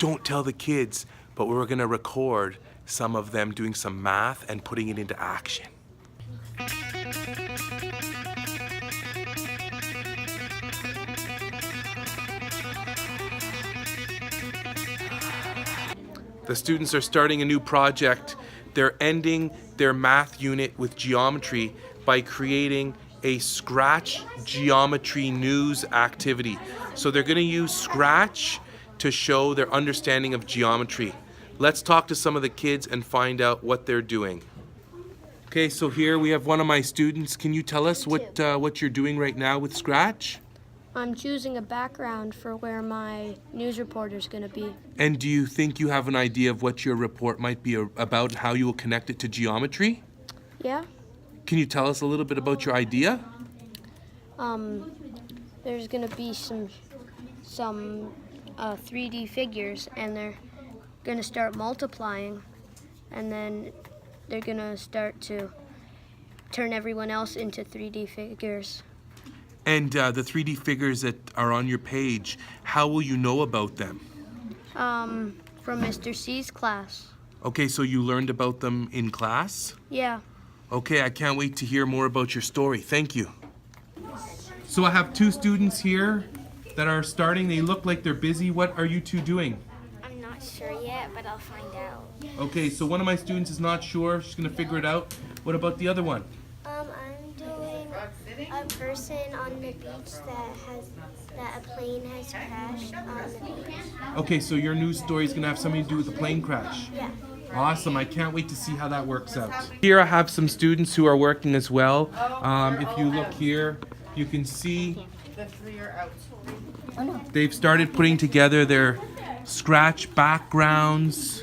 don't tell the kids, but we're gonna record some of them doing some math and putting it into action. The students are starting a new project. They're ending their math unit with geometry by creating a Scratch geometry news activity. So they're going to use Scratch to show their understanding of geometry. Let's talk to some of the kids and find out what they're doing. Okay, so here we have one of my students. Can you tell us what you're doing right now with Scratch? I'm choosing a background for where my news reporter's going to be. And do you think you have an idea of what your report might be about and how you will connect it to geometry? Yeah. Can you tell us a little bit about your idea? There's going to be some 3D figures, and they're going to start multiplying, and then they're going to start to turn everyone else into 3D figures. And the 3D figures that are on your page, how will you know about them? From Mr. C's class. Okay, so you learned about them in class? Yeah. Okay, I can't wait to hear more about your story. Thank you. So I have two students here that are starting. They look like they're busy. What are you two doing? I'm not sure yet, but I'll find out. Okay, so one of my students is not sure. She's gonna figure it out. What about the other one? I'm doing a person on the beach that a plane has crashed on the beach. Okay, so your news story is gonna have something to do with the plane crash. Yeah. Awesome, I can't wait to see how that works out. Here I have some students who are working as well. If you look here, you can see they've started putting together their Scratch backgrounds,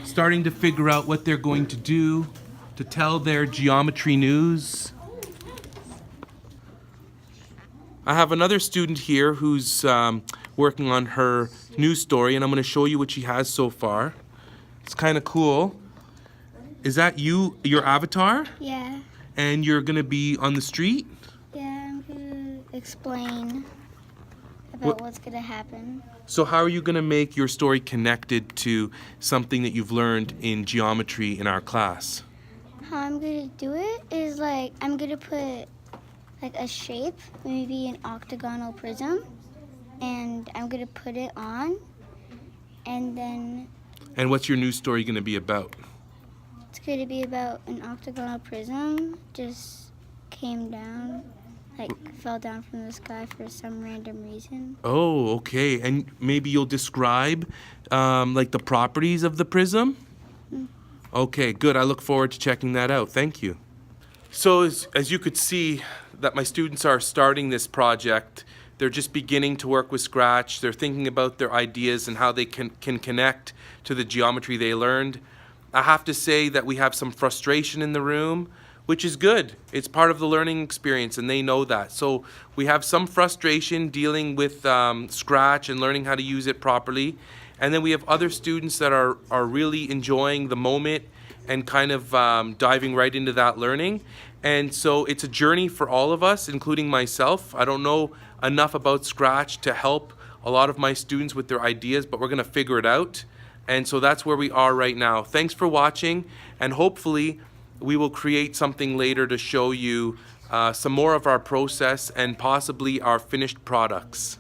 starting to figure out what they're going to do to tell their geometry news. I have another student here who's working on her news story, and I'm going to show you what she has so far. It's kind of cool. Is that you, your avatar? Yeah. And you're going to be on the street? Yeah, I'm going to explain about what's going to happen. So how are you going to make your story connected to something that you've learned in geometry in our class? How I'm going to do it is I'm going to put a shape, maybe an octagonal prism, and I'm going to put it on, and then And what's your news story going to be about? it's going to be about an octagonal prism just came down, fell down from the sky for some random reason. Oh, okay. And maybe you'll describe the properties of the prism? Okay, good. I look forward to checking that out. Thank you. So as you could see that my students are starting this project, they're just beginning to work with Scratch. They're thinking about their ideas and how they can connect to the geometry they learned. I have to say that we have some frustration in the room, which is good. It's part of the learning experience, and they know that. So we have some frustration dealing with Scratch and learning how to use it properly. And then we have other students that are really enjoying the moment and kind of diving right into that learning. And so it's a journey for all of us, including myself. I don't know enough about Scratch to help a lot of my students with their ideas, but we're gonna figure it out. And so that's where we are right now. Thanks for watching, and hopefully we will create something later to show you some more of our process and possibly our finished products.